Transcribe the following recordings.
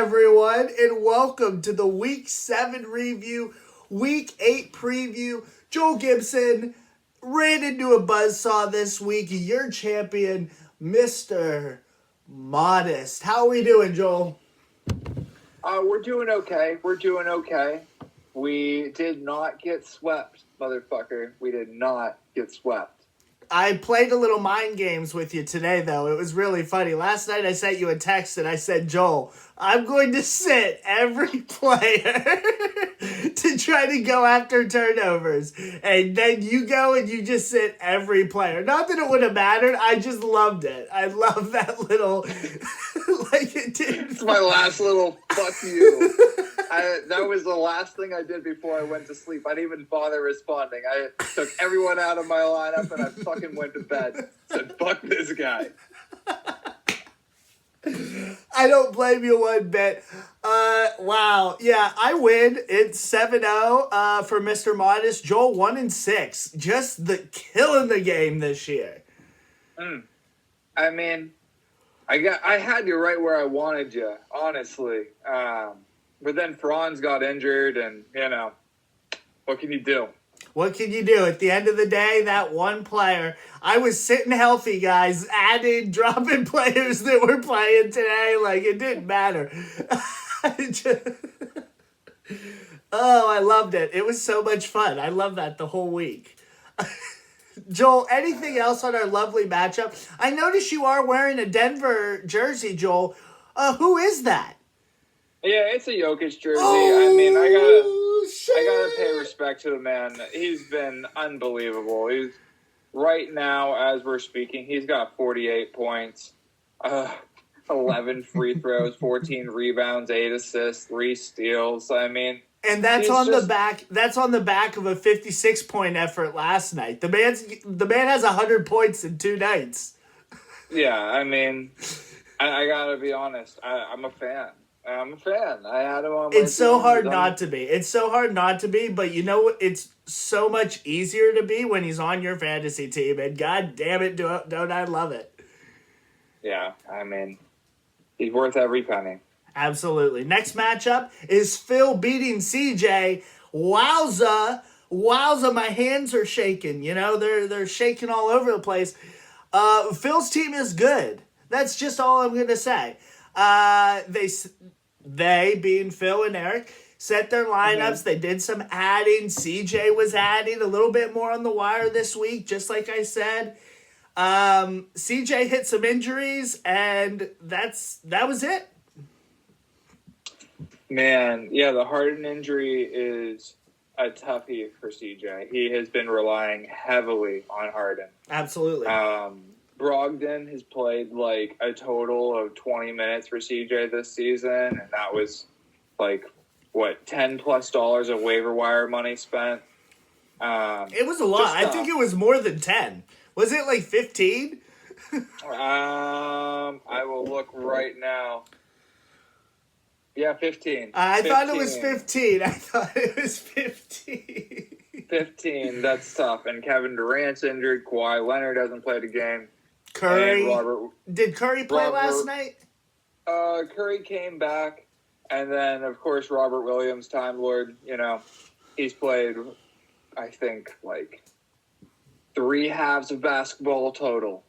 Everyone, and welcome to the Week 7 review, Week 8 preview. Joel Gibson ran into a buzzsaw this week. Your champion, Mr. Modest. How are we doing, Joel? We're doing okay. We did not get swept, motherfucker. We did not get swept. I played a little mind games with you today, though. It was really funny. Last night I sent you a text and I said, Joel, I'm going to sit every player to try to go after turnovers. And then you go and you just sit every player. Not that it would have mattered. I just loved it. I love that little, like it did. It's my last little fuck you. That was the last thing I did before I went to sleep. I didn't even bother responding. I took everyone out of my lineup and I fucking went to bed. Said, fuck this guy. I don't blame you one bit. Wow. Yeah, I win. It's 7-0 for Mr. Modest. Joel 1-6. Just killing the game this year. I mean, I had you right where I wanted you, honestly. But then Franz got injured, and, what can you do? What can you do? At the end of the day, that one player, I was sitting healthy, guys, dropping players that were playing today. Like, it didn't matter. Oh, I loved it. It was so much fun. I love that the whole week. Joel, anything else on our lovely matchup? I noticed you are wearing a Denver jersey, Joel. Who is that? Yeah, it's a Jokic jersey. Oh, I mean, I gotta pay respect to the man. He's been unbelievable. He's right now, as we're speaking, he's got 48 points, 11 free throws, 14 rebounds, 8 assists, 3 steals. I mean, and that's on the back. That's on the back of a 56-point effort last night. The man has 100 points in 2 nights. Yeah, I mean, I gotta be honest. I'm a fan. I had him on my It's so team. hard not to be. It's so hard not to be, but you know what? It's so much easier to be when he's on your fantasy team, and god damn it, don't I love it. Yeah, I mean, he's worth every penny. Absolutely. Next matchup is Phil beating CJ. Wowza, my hands are shaking. They're shaking all over the place. Phil's team is good. That's just all I'm gonna say. They being Phil and Eric set their lineups. Mm-hmm. They did some adding. CJ was adding a little bit more on the wire this week, just like I said. CJ hit some injuries, and that was it. Man, yeah, the Harden injury is a toughie for CJ. He has been relying heavily on Harden. Absolutely. Brogdon has played like a total of 20 minutes for CJ this season, and that was like, what, $10+ of waiver wire money spent? It was a lot. I think it was more than 10. Was it like 15? I will look right now. Yeah, 15. I thought it was 15. 15, that's tough. And Kevin Durant's injured. Kawhi Leonard hasn't played a game. Curry. Did Curry play last night? Curry came back. And then, of course, Robert Williams, Time Lord, he's played, I think, like 3 halves of basketball total.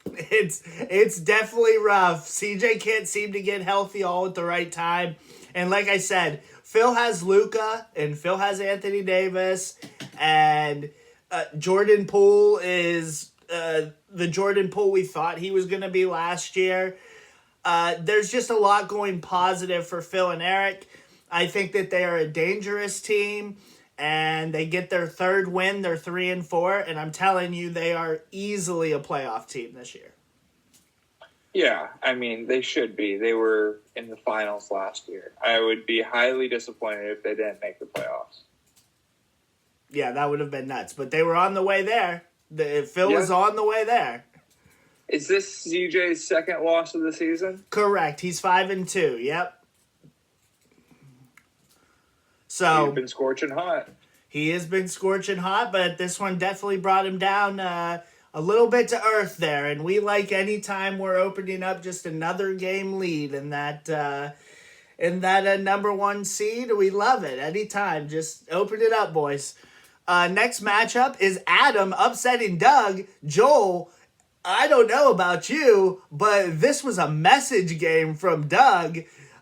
It's definitely rough. CJ can't seem to get healthy all at the right time. And like I said, Phil has Luka and Phil has Anthony Davis. And Jordan Poole is the Jordan Poole we thought he was going to be last year. There's just a lot going positive for Phil and Eric. I think that they are a dangerous team, and they get their 3rd win. They're 3-4, and I'm telling you, they are easily a playoff team this year. Yeah, I mean, they should be. They were in the finals last year. I would be highly disappointed if they didn't make the playoffs. Yeah, that would have been nuts, but they were on the way there. Phil was on the way there. Is this CJ's 2nd loss of the season? Correct. He's 5-2. Yep. So he's been scorching hot. He has been scorching hot, but this one definitely brought him down a a little bit to earth there, and we like any time we're opening up just another game lead in that number one seed. We love it anytime. Just open it up, boys. Next matchup is Adam upsetting Doug. Joel, I don't know about you, but this was a message game from Doug.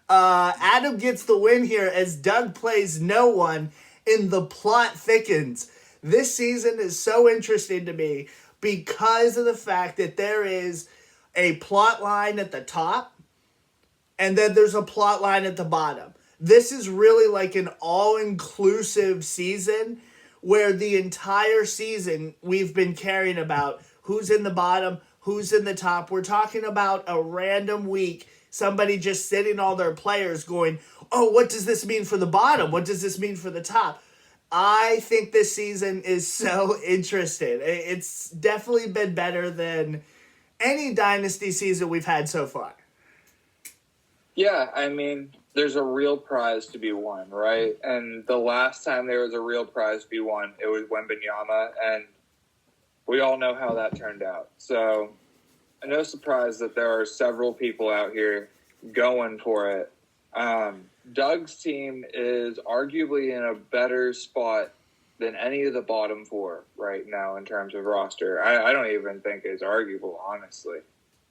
Adam gets the win here as Doug plays no one, and the plot thickens. This season is so interesting to me because of the fact that there is a plot line at the top, and then there's a plot line at the bottom. This is really like an all-inclusive season where the entire season we've been caring about who's in the bottom, who's in the top. We're talking about a random week, somebody just sitting all their players going, oh, what does this mean for the bottom? What does this mean for the top? I think this season is so interesting. It's definitely been better than any Dynasty season we've had so far. Yeah, I mean, there's a real prize to be won, right? And the last time there was a real prize to be won, it was Wembanyama, and we all know how that turned out. So, no surprise that there are several people out here going for it. Doug's team is arguably in a better spot than any of the bottom four right now in terms of roster. I don't even think it's arguable, honestly.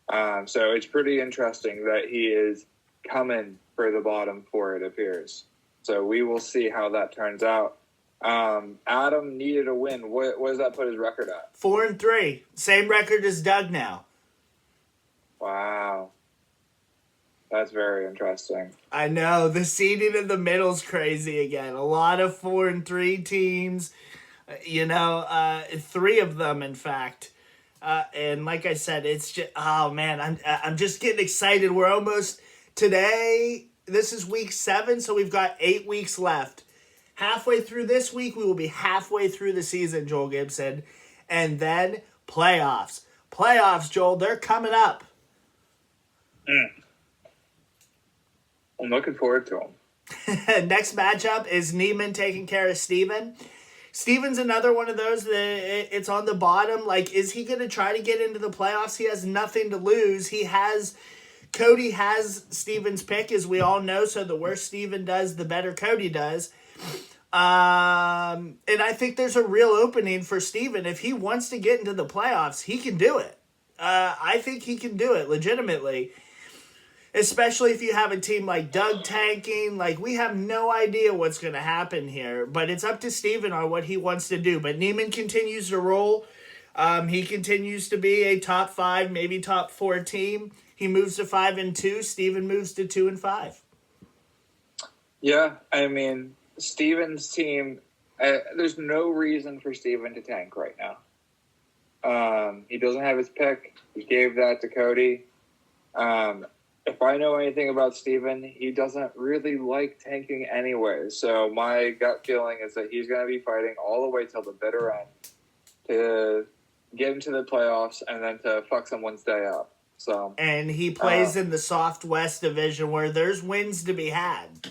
So it's pretty interesting that he is coming for the bottom four, it appears. So we will see how that turns out. Adam needed a win. What does that put his record at? 4-3. Same record as Doug now. Wow. That's very interesting. I know. The seeding in the middle is crazy again. A lot of 4-3 teams. Three of them, in fact. And like I said, it's just, oh man, I'm just getting excited. We're almost, today, this is week 7, so we've got 8 weeks left. Halfway through this week, we will be halfway through the season, Joel Gibson. And then playoffs. Playoffs, Joel, they're coming up. I'm looking forward to them. Next matchup is Neiman taking care of Steven. Steven's another one of those that it's on the bottom. Like, is he going to try to get into the playoffs? He has nothing to lose. Cody has Steven's pick, as we all know, so the worse Steven does, the better Cody does. And I think there's a real opening for Steven. If he wants to get into the playoffs, he can do it. I think he can do it legitimately. Especially if you have a team like Doug tanking. Like, we have no idea what's going to happen here. But it's up to Steven on what he wants to do. But Neiman continues to roll. He continues to be a top 5, maybe top 4 team. He moves to 5-2. Steven moves to 2-5. Yeah, I mean, Steven's team, there's no reason for Steven to tank right now. He doesn't have his pick. He gave that to Cody. If I know anything about Steven, he doesn't really like tanking anyway. So my gut feeling is that he's going to be fighting all the way till the bitter end to get into the playoffs and then to fuck someone's day up. So, and he plays in the soft West division where there's wins to be had.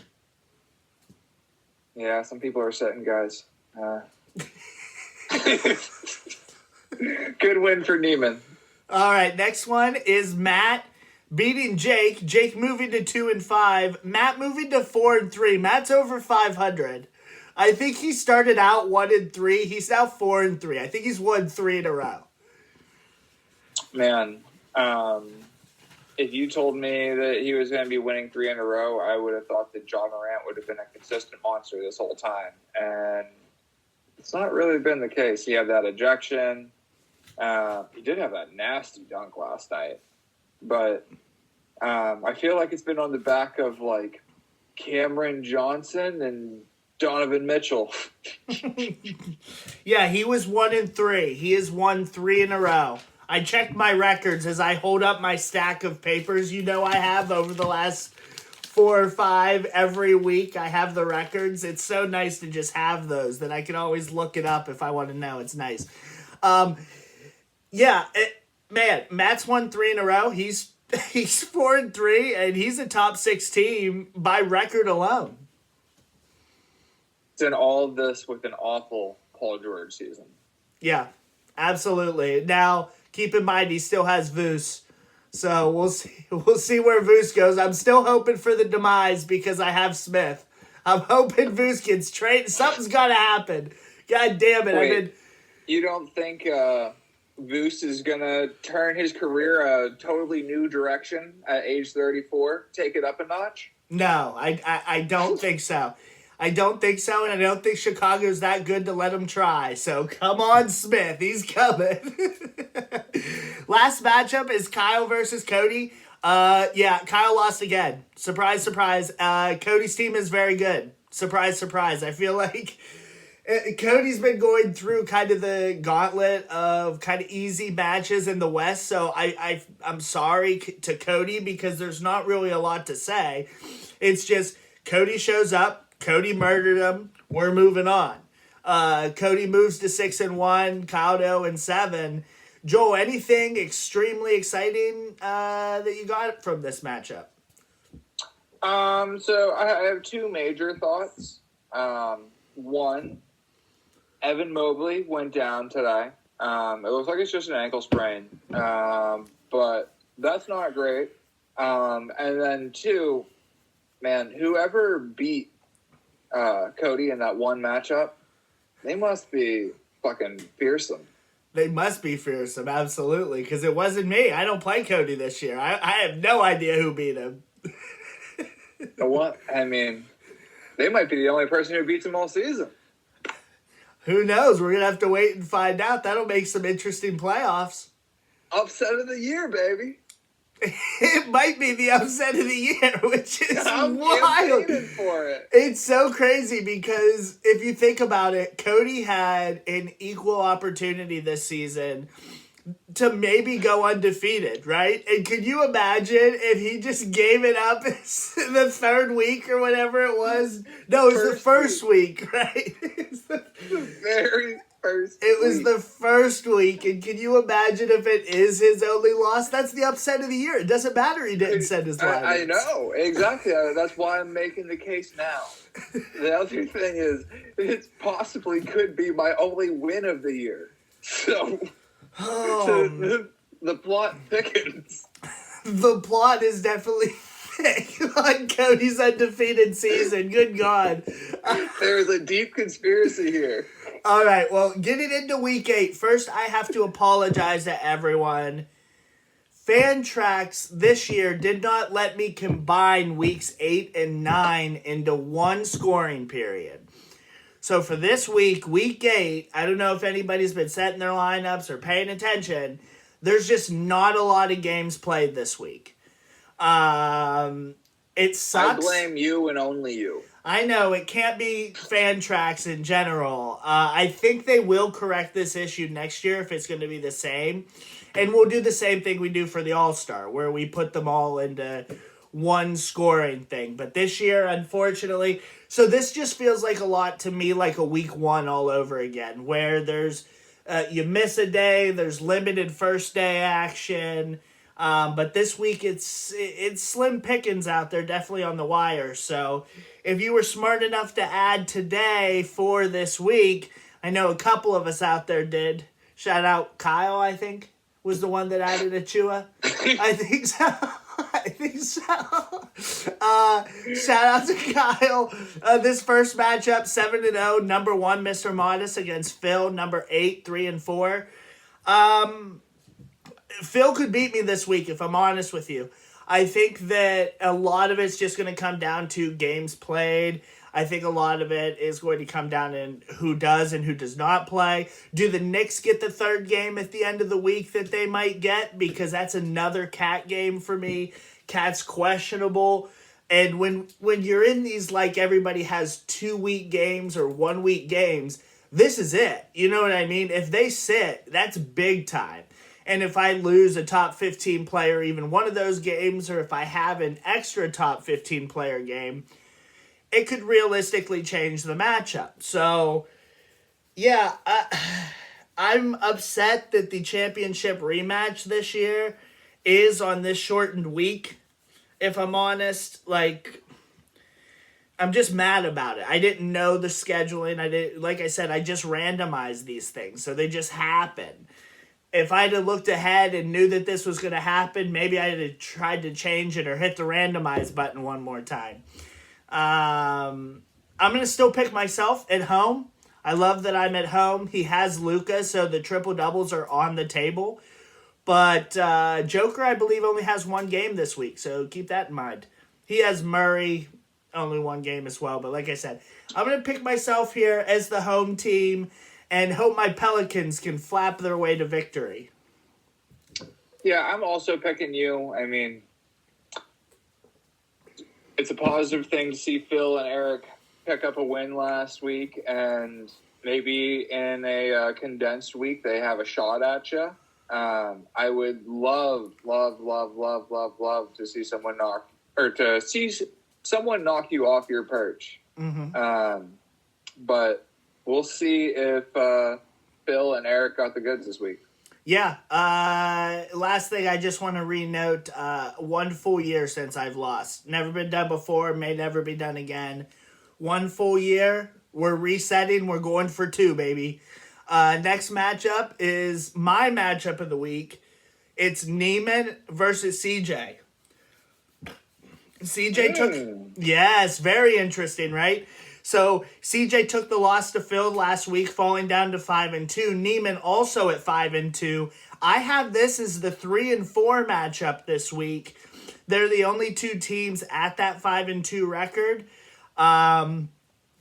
Yeah, some people are sitting, guys. Good win for Neiman. All right, next one is Matt beating Jake. Jake moving to 2-5. Matt moving to 4-3. Matt's over 500. I think he started out 1-3. He's now 4-3. I think he's won 3 in a row. Man, if you told me that he was going to be winning 3 in a row, I would have thought that John Morant would have been a consistent monster this whole time. And it's not really been the case. He had that ejection. He did have that nasty dunk last night. But I feel like it's been on the back of, like, Cameron Johnson and Donovan Mitchell. Yeah, he was 1-3. He has won 3 in a row. I checked my records as I hold up my stack of papers I have over the last 4 or 5 every week. I have the records. It's so nice to just have those that I can always look it up if I want to know. It's nice. Matt's won 3 in a row. He's 4-3, and he's a top 6 team by record alone. And all of this with an awful Paul George season. Yeah. Absolutely. Now, keep in mind he still has Voos. So we'll see. We'll see where Voos goes. I'm still hoping for the demise because I have Smith. I'm hoping Voos gets traded. Something's got to happen. God damn it! Wait, you don't think Voos is gonna turn his career a totally new direction at age 34? Take it up a notch? No, I don't think so. I don't think so, and I don't think Chicago's that good to let him try. So come on, Smith. He's coming. Last matchup is Kyle versus Cody. Yeah, Kyle lost again. Surprise, surprise. Cody's team is very good. Surprise, surprise. I feel like Cody's been going through kind of the gauntlet of kind of easy matches in the West, so I'm sorry to Cody because there's not really a lot to say. It's just Cody shows up, Cody murdered him, we're moving on. Cody moves to 6-1, Kyle to 0-7. Joel, anything extremely exciting that you got from this matchup? So I have two major thoughts. One, Evan Mobley went down today. It looks like it's just an ankle sprain, but that's not great. And then two, man, whoever beat Cody in that one matchup, they must be fucking fearsome. They must be fearsome, absolutely, because it wasn't me. I don't play Cody this year. I have no idea who beat him. What? I mean, they might be the only person who beats him all season. Who knows? We're going to have to wait and find out. That'll make some interesting playoffs. Upset of the year, baby. It might be the upset of the year, which is I'm wild. For it. It's so crazy because if you think about it, Cody had an equal opportunity this season to maybe go undefeated, right? And could you imagine if he just gave it up the third week or whatever it was? No, it was the first week, right? The very first It was the first week, and can you imagine if it is his only loss? That's the upset of the year. It doesn't matter he didn't send his line. I know, exactly. That's why I'm making the case now. The other thing is, it possibly could be my only win of the year. So, the plot thickens. The plot is definitely thick on Cody's undefeated season. Good God. There's a deep conspiracy here. All right, well, getting into week 8. First, I have to apologize to everyone. Fantrax this year did not let me combine weeks 8 and 9 into one scoring period. So for this week, week 8, I don't know if anybody's been setting their lineups or paying attention. There's just not a lot of games played this week. It sucks. I blame you and only you. I know, it can't be Fantrax in general. I think they will correct this issue next year if it's going to be the same. And we'll do the same thing we do for the All-Star, where we put them all into one scoring thing. But this year, unfortunately... So this just feels like a lot to me like a week 1 all over again, where there's... you miss a day, there's limited first day action... but this week it's slim pickings out there, definitely on the wire. So if you were smart enough to add today for this week, I know a couple of us out there did. Shout out Kyle, I think, was the one that added Achua. I think so. Shout out to Kyle. This first matchup, 7-0, number 1, Mr. Modest against Phil, number 8, 3-4. Phil could beat me this week, if I'm honest with you. I think that a lot of it's just going to come down to games played. I think a lot of it is going to come down in who does and who does not play. Do the Knicks get the third game at the end of the week that they might get? Because that's another Cat game for me. Cat's questionable. And when you're in these, like, everybody has 2-week games or 1-week games, this is it. You know what I mean? If they sit, that's big time. And if I lose a top 15 player, even one of those games, or if I have an extra top 15 player game, it could realistically change the matchup. So, yeah, I'm upset that the championship rematch this year is on this shortened week. If I'm honest, like, I'm just mad about it. I didn't know the scheduling. Like I said, I just randomized these things, so they just happen. If I'd have looked ahead and knew that this was going to happen, maybe I'd have tried to change it or hit the randomize button one more time. I'm going to still pick myself at home. I love that I'm at home. He has Luka, so the triple doubles are on the table. But Joker, I believe, only has one game this week, so keep that in mind. He has Murray, only one game as well. But like I said, I'm going to pick myself here as the home team and hope my Pelicans can flap their way to victory. Yeah, I'm also picking you. I mean, it's a positive thing to see Phil and Eric pick up a win last week, and maybe in a condensed week they have a shot at you. I would love to see someone knock you off your perch. Mm-hmm. But we'll see if Phil and Eric got the goods this week. Yeah. Last thing, I just want to re-note, 1 full year since I've lost. Never been done before, may never be done again. 1 full year. We're resetting. We're going for 2, baby. Next matchup is my matchup of the week. It's Neiman versus CJ. CJ took... Yes, very interesting, right? So CJ took the loss to Phil last week, falling down to 5-2. Neiman also at 5-2. I have this as the 3-4 matchup this week. They're the only 2 teams at that 5-2 record.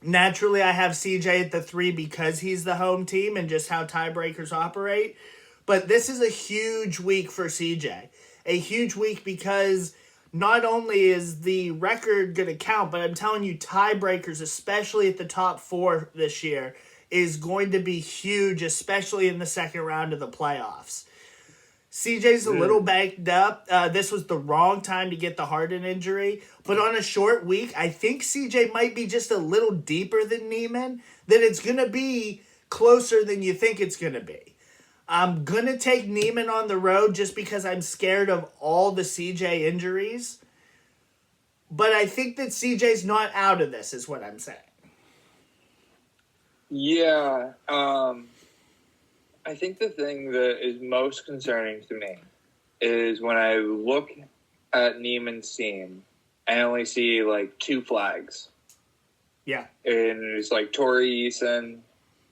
Naturally, I have CJ at the 3 because he's the home team and just how tiebreakers operate. But this is a huge week for CJ. A huge week because not only is the record going to count, but I'm telling you, tiebreakers, especially at the top 4 this year, is going to be huge, especially in the second round of the playoffs. CJ's a little banged up. This was the wrong time to get the Harden injury. But on a short week, I think CJ might be just a little deeper than Neiman, that it's going to be closer than you think it's going to be. I'm going to take Neiman on the road just because I'm scared of all the CJ injuries. But I think that CJ's not out of this, is what I'm saying. Yeah. I think the thing that is most concerning to me is when I look at Neiman's team, I only see like 2 flags. Yeah. And it's like Torrey Eason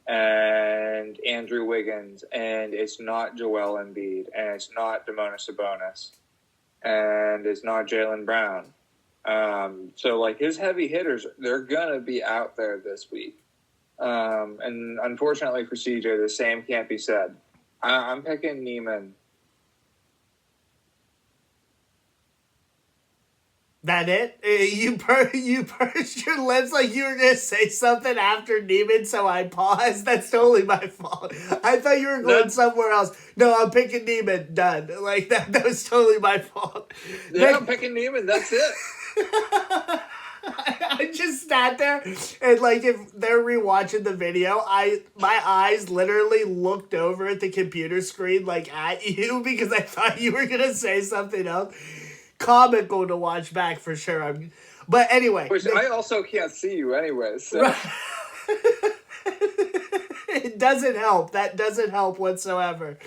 and Andrew Wiggins, and it's not Joel Embiid, and it's not Domantas Sabonis, and it's not Jaylen Brown. So like his heavy hitters, they're gonna be out there this week. And unfortunately for CJ, the same can't be said. I'm picking Neiman. That it? You pursed your lips like you were going to say something after Neiman, so I paused. That's totally my fault. I thought you were going somewhere else. No, I'm picking Neiman. Done. Like, that was totally my fault. Yeah, I'm picking Neiman. That's it. I just sat there and like if they're rewatching the video, my eyes literally looked over at the computer screen like at you because I thought you were gonna say something else. Comical to watch back for sure. But anyway, which I also can't see you anyway. So. It doesn't help. That doesn't help whatsoever.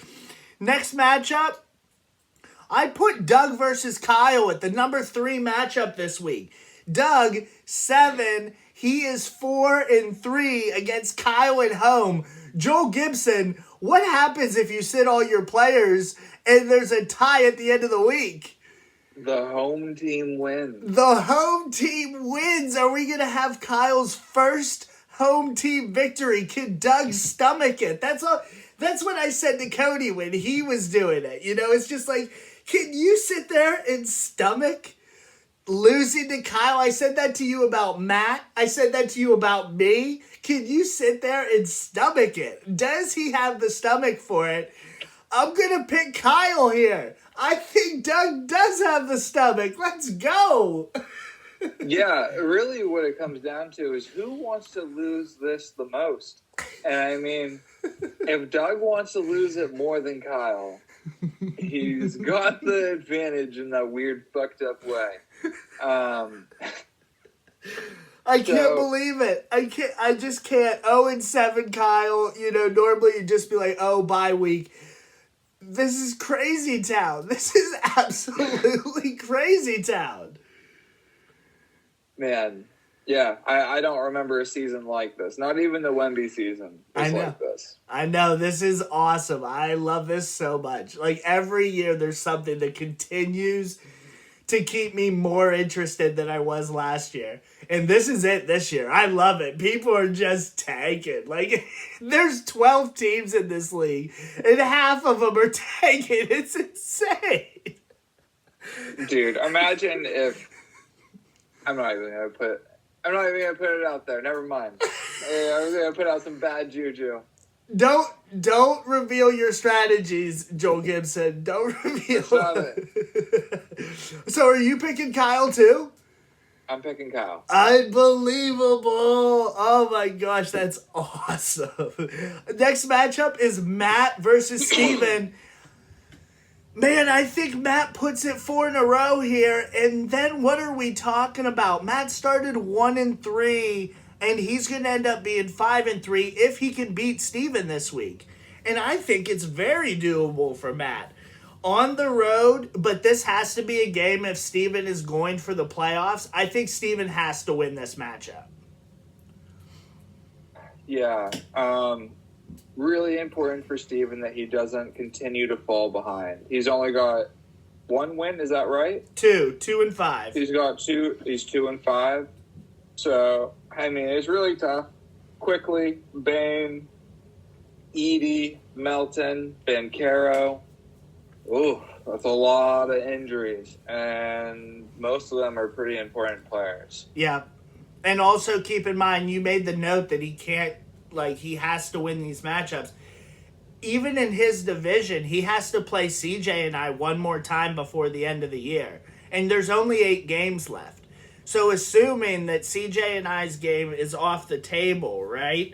Next matchup, I put Doug versus Kyle at the number 3 matchup this week. Doug, 7. He is 4-3 against Kyle at home. Joel Gibson, what happens if you sit all your players and there's a tie at the end of the week? The home team wins. The home team wins. Are we going to have Kyle's first home team victory? Can Doug stomach it? That's what I said to Cody when he was doing it. You know, it's just like, can you sit there and stomach losing to Kyle? I said that to you about Matt. I said that to you about me. Can you sit there and stomach it? Does he have the stomach for it? I'm going to pick Kyle here. I think Doug does have the stomach. Let's go. Yeah, really what it comes down to is who wants to lose this the most. And I mean, if Doug wants to lose it more than Kyle, he's got the advantage in that weird fucked up way. I can't believe it. I just can't. 0-7, Kyle. You know, normally you'd just be like, oh, bye week. This is crazy town. This is absolutely crazy town. Man, yeah, I don't remember a season like this. Not even the Wemby season was like this. I know. This is awesome. I love this so much. Like, every year there's something that continues to keep me more interested than I was last year. And this is it this year. I love it. People are just tanking. Like, there's 12 teams in this league, and half of them are tanking. It's insane. Dude, imagine if... I'm not even going to put it out there. Never mind. I was going to put out some bad juju. Don't reveal your strategies, Joel Gibson. Don't reveal it. So are you picking Kyle too? I'm picking Kyle. Unbelievable. Oh my gosh, that's awesome. Next matchup is Matt versus Steven. Man, I think Matt puts it 4 in a row here. And then what are we talking about? Matt started 1-3. And he's going to end up being 5-3 if he can beat Steven this week. And I think it's very doable for Matt. On the road, but this has to be a game if Steven is going for the playoffs. I think Steven has to win this matchup. Yeah. Really important for Steven that he doesn't continue to fall behind. He's only got 1 win, is that right? 2-5. He's got 2. He's 2-5. So, I mean, it's really tough. Quickly, Bane, Edey, Melton, Banchero. Ooh, that's a lot of injuries. And most of them are pretty important players. Yeah. And also keep in mind, you made the note that he can't, he has to win these matchups. Even in his division, he has to play CJ and I one more time before the end of the year. And there's only 8 games left. So assuming that CJ and I's game is off the table, right?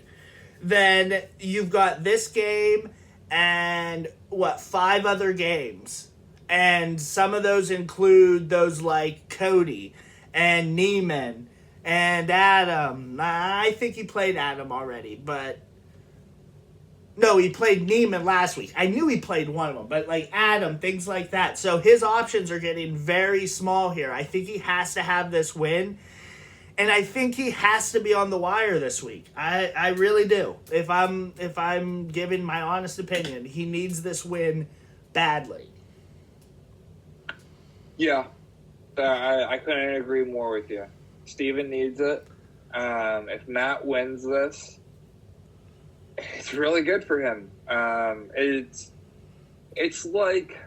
Then you've got this game and 5 other games. And some of those include those like Cody and Neiman and Adam. I think he played Adam already, but no, he played Neiman last week. I knew he played one of them, but like Adam, things like that. So his options are getting very small here. I think he has to have this win, and I think he has to be on the wire this week. I really do. If I'm giving my honest opinion, he needs this win badly. Yeah, I couldn't agree more with you. Steven needs it. If Matt wins this, it's really good for him. It's like,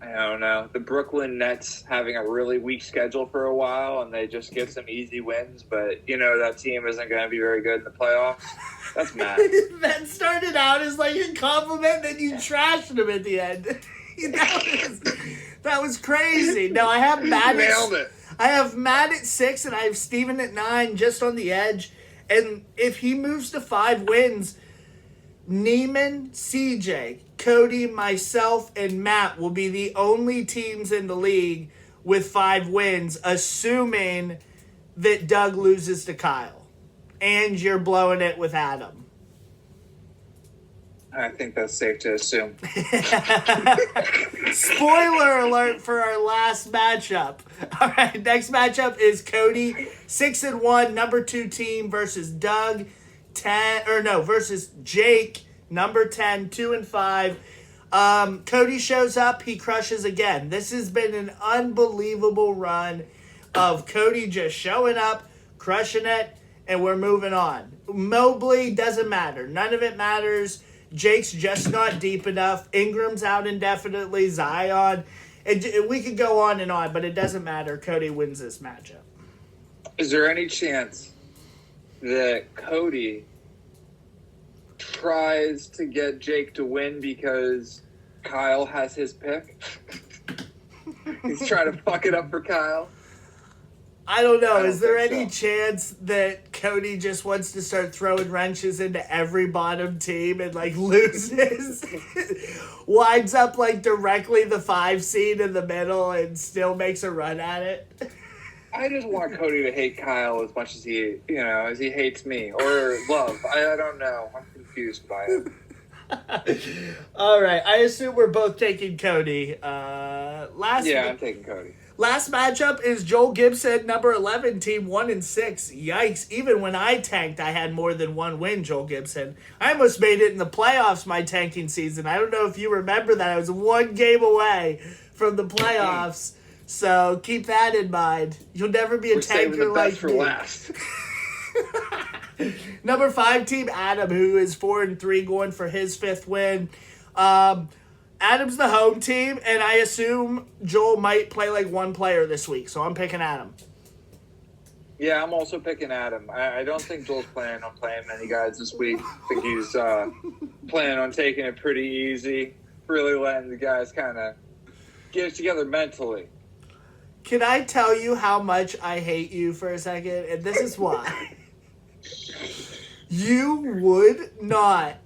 I don't know, the Brooklyn Nets having a really weak schedule for a while and they just get some easy wins, but that team isn't going to be very good in the playoffs. That's Matt. That started out as like a compliment, then you trashed him at the end. That was crazy. No, I have Matt. Nailed it. I have Matt at 6 and I have Steven at 9, just on the edge. And if he moves to 5 wins, Neiman, CJ, Cody, myself, and Matt will be the only teams in the league with 5 wins, assuming that Doug loses to Kyle. And you're blowing it with Adam. I think that's safe to assume. Spoiler alert for our last matchup. All right, next matchup is Cody, 6-1, number 2 team versus Doug, versus Jake, number 10, 2-5. Cody shows up, he crushes again. This has been an unbelievable run of Cody just showing up, crushing it, and we're moving on. Mobley doesn't matter. None of it matters. Jake's just not deep enough. Ingram's out indefinitely. Zion. And we could go on and on, but it doesn't matter. Cody wins this matchup. Is there any chance that Cody tries to get Jake to win because Kyle has his pick? He's trying to fuck it up for Kyle? I don't know. Is there any chance that Cody just wants to start throwing wrenches into every bottom team and loses? Winds up directly the 5 seed in the middle and still makes a run at it? I just want Cody to hate Kyle as much as he hates me, or love. I don't know. I'm confused by it. All right. I assume we're both taking Cody. I'm taking Cody. Last matchup is Joel Gibson, number 11, team 1-6. Yikes. Even when I tanked, I had more than one win, Joel Gibson. I almost made it in the playoffs my tanking season. I don't know if you remember that. I was one game away from the playoffs. So keep that in mind. You'll never be a tanker like for me. Last. Number 5, team Adam, who is 4-3, going for his 5th win. Adam's the home team, and I assume Joel might play like one player this week, so I'm picking Adam. Yeah, I'm also picking Adam. I don't think Joel's planning on playing many guys this week. I think he's planning on taking it pretty easy, really letting the guys kind of get it together mentally. Can I tell you how much I hate you for a second? And this is why. You would not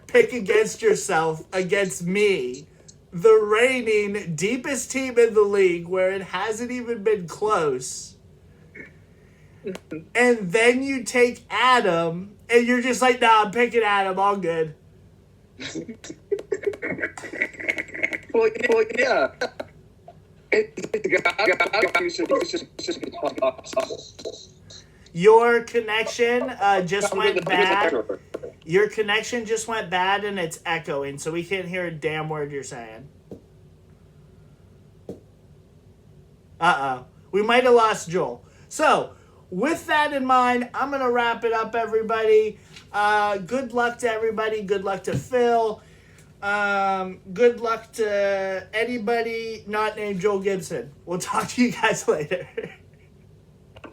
pick against yourself against me, the reigning deepest team in the league, where it hasn't even been close. And then you take Adam, and you're just like, nah, I'm picking Adam, all good. Well, yeah. Your connection just went bad. Your connection just went bad and it's echoing, so we can't hear a damn word you're saying. Uh-oh. We might have lost Joel. So, with that in mind, I'm going to wrap it up, everybody. Good luck to everybody. Good luck to Phil. Good luck to anybody not named Joel Gibson. We'll talk to you guys later.